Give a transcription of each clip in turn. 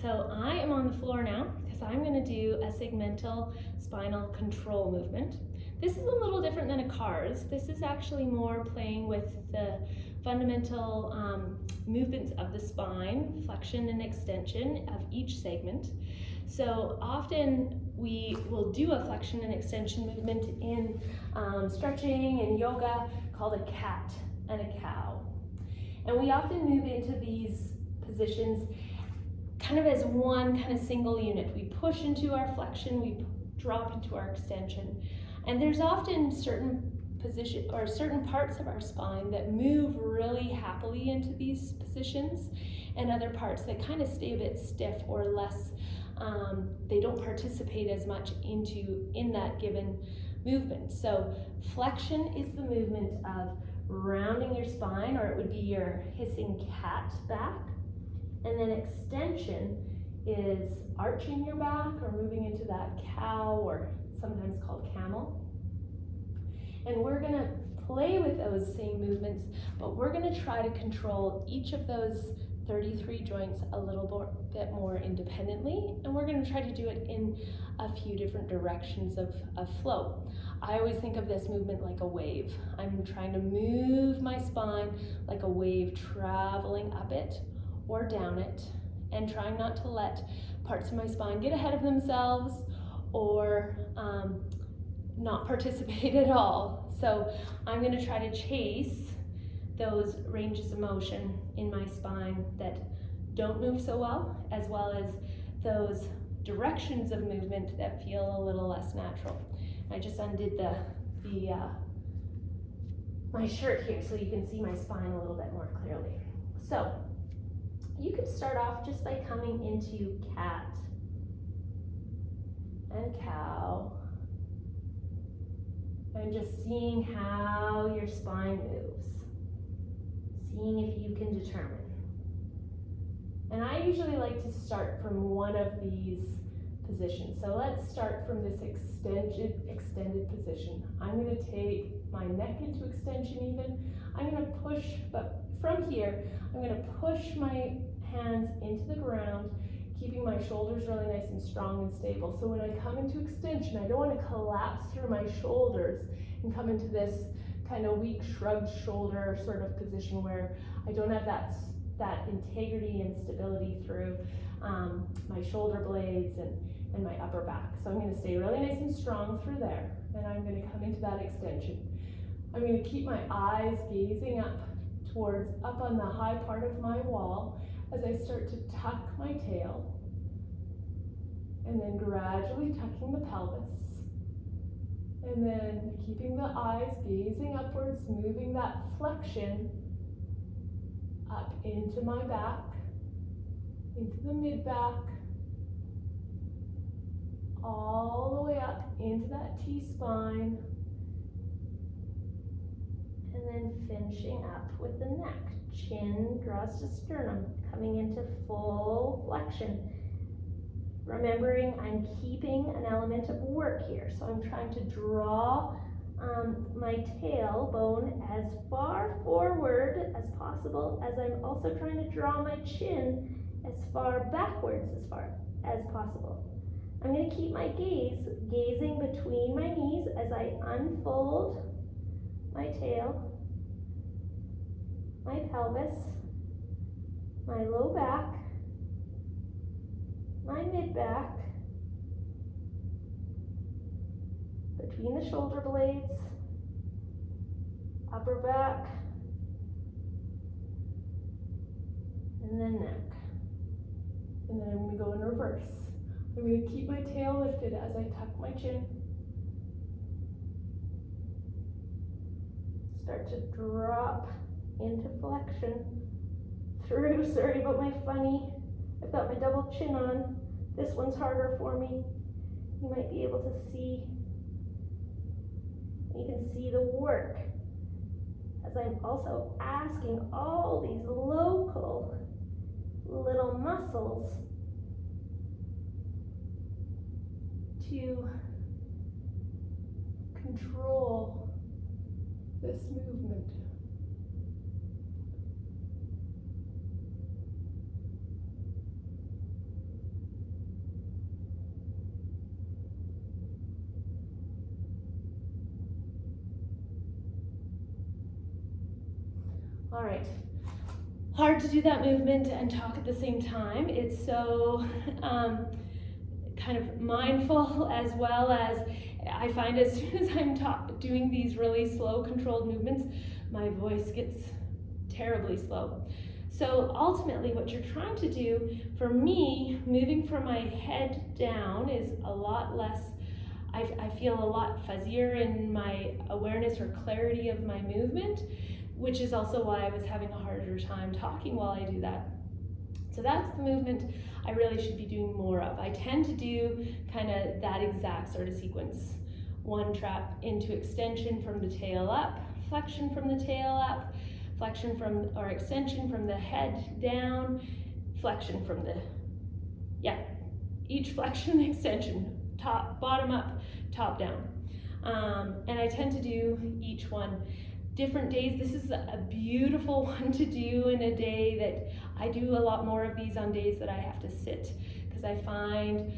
so I am on the floor now because I'm going to do a segmental spinal control movement. This is a little different than a CARS. This is actually more playing with the fundamental movements of the spine, flexion and extension of each segment. So often we will do a flexion and extension movement in stretching and yoga called a cat and a cow. And we often move into these positions kind of as one kind of single unit. We push into our flexion, we drop into our extension. And there's often certain position or certain parts of our spine that move really happily into these positions, and other parts that kind of stay a bit stiff or less, they don't participate as much in that given movement. So flexion is the movement of rounding your spine, or it would be your hissing cat back. And then extension is arching your back or moving into that cow, or sometimes called camel. And we're gonna play with those same movements, but we're gonna try to control each of those 33 joints a little bit more independently, and we're gonna try to do it in a few different directions of flow. I always think of this movement like a wave. I'm trying to move my spine like a wave, traveling up it or down it, and trying not to let parts of my spine get ahead of themselves or not participate at all. So I'm going to try to chase those ranges of motion in my spine that don't move so well as those directions of movement that feel a little less natural. I just undid my shirt here so you can see my spine a little bit more clearly. So you can start off just by coming into cat and cow and just seeing how your spine moves, seeing if you can determine. And I usually like to start from one of these positions. So let's start from this extended position. I'm going to take my neck into extension even. I'm going to push, but from here, I'm going to push my hands into the ground, keeping my shoulders really nice and strong and stable. So when I come into extension, I don't want to collapse through my shoulders and come into this kind of weak shrugged shoulder sort of position where I don't have that integrity and stability through my shoulder blades and my upper back. So I'm going to stay really nice and strong through there, and I'm going to come into that extension. I'm going to keep my eyes gazing up on the high part of my wall as I start to tuck my tail, and then gradually tucking the pelvis, and then keeping the eyes gazing upwards, moving that flexion up into my back, into the mid-back, all the way up into that T-spine, and then finishing up with the neck. Chin draws to sternum, coming into full flexion. Remembering I'm keeping an element of work here, so I'm trying to draw my tailbone as far forward as possible, as I'm also trying to draw my chin as far backwards as possible. I'm going to keep my gazing between my knees as I unfold my tail, my pelvis, my low back, my mid-back, between the shoulder blades, upper back, and then neck. And then I'm going to go in reverse. I'm going to keep my tail lifted as I tuck my chin. Start to drop into flexion through, sorry about my funny, I've got my double chin on. This one's harder for me. You might be able to see, you can see the work as I'm also asking all these local little muscles to control this movement. All right. Hard to do that movement and talk at the same time. It's so kind of mindful, as well as I find as soon as I'm doing these really slow controlled movements, my voice gets terribly slow. So ultimately what you're trying to do, for me, moving from my head down is a lot less, I feel a lot fuzzier in my awareness or clarity of my movement, which is also why I was having a harder time talking while I do that. So that's the movement I really should be doing more of. I tend to do kind of that exact sort of sequence. One trap into extension from the tail up, flexion from the tail up, flexion from, or extension from the head down, flexion from the, each flexion, extension, top, bottom up, top down. And I tend to do each one different days. This is a beautiful one to do in a day that I do a lot more of these on days that I have to sit, because I find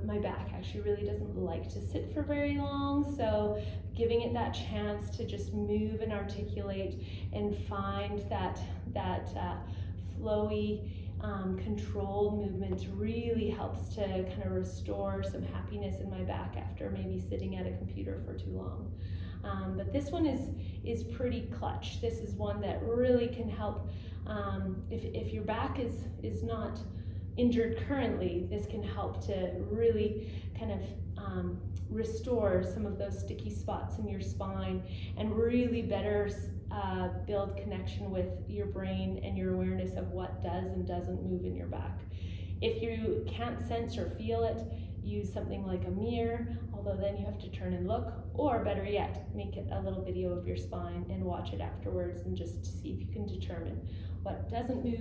my back actually really doesn't like to sit for very long. So giving it that chance to just move and articulate and find that flowy, controlled movement really helps to kind of restore some happiness in my back after maybe sitting at a computer for too long. But this one is pretty clutch. This is one that really can help. If your back is not injured currently, this can help to really kind of restore some of those sticky spots in your spine and really better build connection with your brain and your awareness of what does and doesn't move in your back. If you can't sense or feel it, use something like a mirror, although then you have to turn and look, or better yet, make it a little video of your spine and watch it afterwards and just see if you can determine what doesn't move